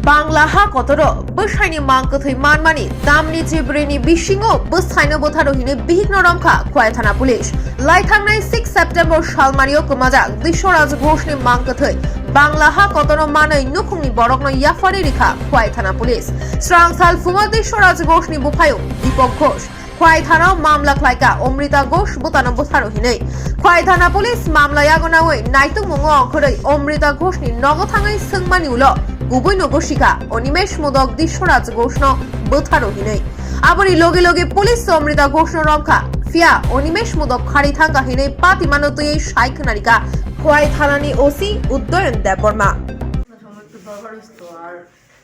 Banglaha Kotoro, Bwsaino Mangkathoi Manmani, Damni Jibreni Bishingo, Bwsaino Bwtharo hine Bihik no Romjakkha, Khowai Thana Police. Laithangnai 6 September Shalmario Kumajak, Bishoraj Ghoshni Mangkathoi, Banglaha Kotoro Manai Nukhungni Borokno Yafari Rikha, Khowai Thana Police. Swrangchati Fuma Bishoraj Ghoshni Bwtharo, Dipok Ghosh. Khowai Thana Mamla Klaika, Omrita Ghosh, Bwthano Bwtharo hine. Khowai Thana Police Mamla Yagonawai, Naitung Mungo Onkore, Omrita Ghoshni Nogothangai Sungmani Ulo. Bwshaino Goshika, Onimesh Modok Dishoraj Ghoshno Bwtharo hine. Abori loge loge police Omrita Ghoshno Romjakkha, Fia Onimesh Modok Khari Thanga hine Pati Manotoi Shaikh Narika, Khowai Thanani OC Uddoyon Deborma.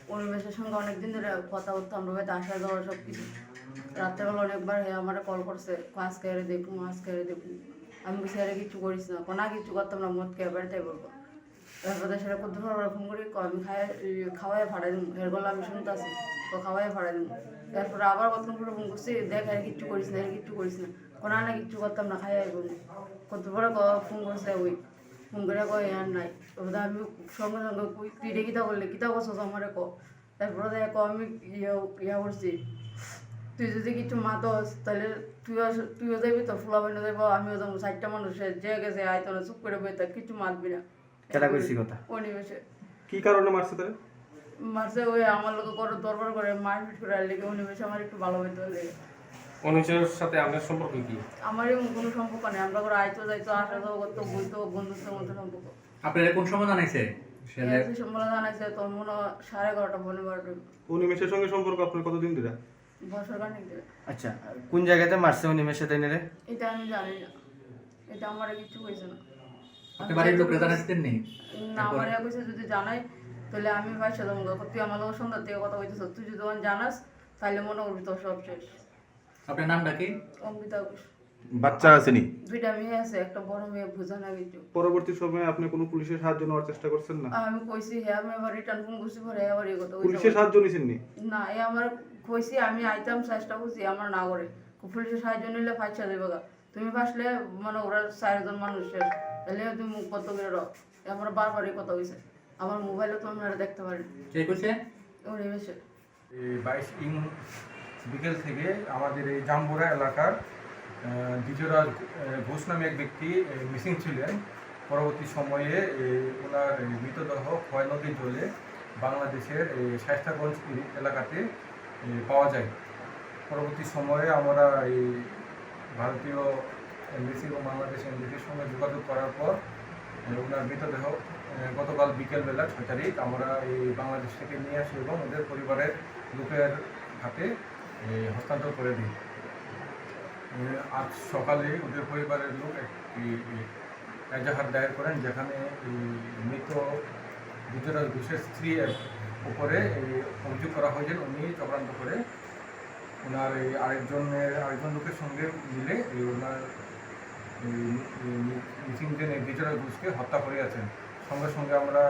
পরিবেশের সঙ্গে অনেকদিন ধরে কথা বলতো আমরা হয়তো আসা যাওয়া সব কিছু রাত্রেবেলা অনেকবার আমার কল করছে আজকে এর দেখুন আমি বসে আর কিছু করিস না কোনো কিছু করতাম না মদ খেয়ে বেড়াতে বলবো তারপরে সেটা কত ফোন করি আমি খাওয়াই ভাড়া দিব এর গলা আমি শুনতে আসি তো খাওয়াই ভাড়া দিব তারপরে আবার কতক্ষণ করে ফোন করছি দেখ আর কিচ্ছু করিস না কোনো না কিচ্ছু করতাম না খাই কত বড় ফোন করছে ওই ফোন করে কয় আর নাই তবে আমি সঙ্গে সঙ্গে তুই রে কিতা করলে কিতা করছো আমারে ক তারপরে দেখ আমি ইয়া করছি তুই যদি কিছু মাতস তাহলে তুইও যাবি তো ফুলা বানিয়ে যাবো আমিও যাবো 60টা মানুষের যে গেছে আয়তো না চুপ করে বই তা কিছু মাতবি না কেটা কইছি কথা পরিবেশে কি কারণে মারছে তাহলে মারছে ওই আমার লোক করে দরবার করে মারপিট করে লেগে পরিবেশে আমার একটু ভালো হইতো লেগে অনুচরের সাথে আপনার সম্পর্ক কি আমার কোনো সম্পর্ক নেই আমরা করে আইতো যাইতো আসা যাওয়া করতো বলতো বন্ধুত্বের মতো সম্পর্ক আপনারা কোন সময় জানাইছে সম্বল জানাইছে তো মনে 11:30 12:30 উনিমেশের সঙ্গে সম্পর্ক আপনার কতদিন ধরে বছর খানিক ধরে আচ্ছা কোন জায়গাতে মারছে উনিমেশের তাই রে এটা আমি জানি না এটা আমার কিছু কইছে না আপনি বাড়ির লোকরা জানাইতেন নি না আমার কইছে যদি জানাই তাহলে আমি ভাই সাদা মুগা তুই আমার লোক সন্ধ্যা থেকে কথা কইতেছ তুই যদি জানাস তাহলে মনে করবি তো সব শেষ আপনার নামটা কি অমৃতা ঘোষ বাচ্চা আছেনি দুইটা মেয়ে আছে একটা বড় মেয়ে বুঝানা কিছু পরবর্তী সময়ে আপনি কোনো পুলিশের সাহায্য নেওয়ার চেষ্টা করছেন না আমি কইছি হ্যাঁ আমি আবার রিটার্ন ফোন করছি পরে আবার এই কথা পুলিশের সাহায্য নিছেন নি না এই আমার কইছি আমি আইতাম চেষ্টা করছি আমার না করে পুলিশের সাহায্য নিলে ফাইছা দেবে তুমি ফাসলে মানে ওরা 4 জন মানুষ শেষ তাহলে তুমি মুখ কত করে রক আমার বারবারই কথা হইছে আমার মোবাইলে তো আমরা দেখতে পারি কে কইছে ওরে মেসে 22 বিকেল থেকে আমাদের এই জামবোরা এলাকার দ্বিজরাজ ঘোষ নামে এক ব্যক্তি মিসিং ছিলেন পরবর্তী সময়ে ওনার মৃতদেহ খোয়াই নদীর জলে বাংলাদেশের শায়েস্তাগঞ্জ এলাকাতে পাওয়া যায় পরবর্তী সময়ে আমরা এই ভারতীয় এমবিসি এবং বাংলাদেশ এমবিসির সঙ্গে যোগাযোগ করার পর ওনার মৃতদেহ গতকাল বিকেলবেলা 6 তারিখ আমরা এই বাংলাদেশ থেকে নিয়ে আসি এবং ওদের পরিবারের লোকের হাতে হস্তান্তর করে দিই আজ সকালে ওদের পরিবারের লোক একটি এজাহার দায়ের করেন যেখানে মৃত গুজরাট ঘোষের স্ত্রীর উপরে অভিযোগ করা হয়েছে উনি চক্রান্ত করে ওনার আরেকজন লোকের সঙ্গে মিলে ওনার মিসিং যে গুজরাট ঘোষকে হত্যা করিয়াছেন সঙ্গে সঙ্গে আমরা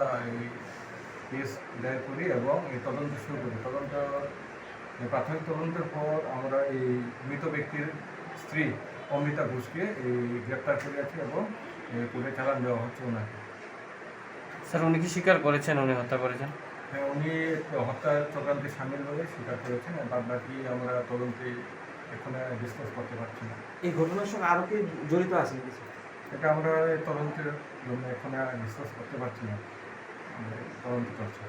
কেস দায়ের করি এবং এই তদন্ত শুরু করি প্রাথমিক তদন্তের পর আমরা এই মৃত ব্যক্তির স্ত্রী অমৃতা ঘোষকে গ্রেপ্তার করিয়াছি এবং কোর্টে চালান দেওয়া হচ্ছে ওনাকে স্যার উনি কি স্বীকার করেছেন উনি হত্যা করেছেন হ্যাঁ উনি হত্যার চক্রান্তে সামিল বলে স্বীকার করেছেন বাদ বাকি আমরা তদন্তে এখন ডিসকাস করতে পারছি না এই ঘটনার সঙ্গে আরো কি জড়িত আছেন এটা আমরা তদন্তের জন্য এখন ডিসকাস করতে পারছি না তদন্ত চলছে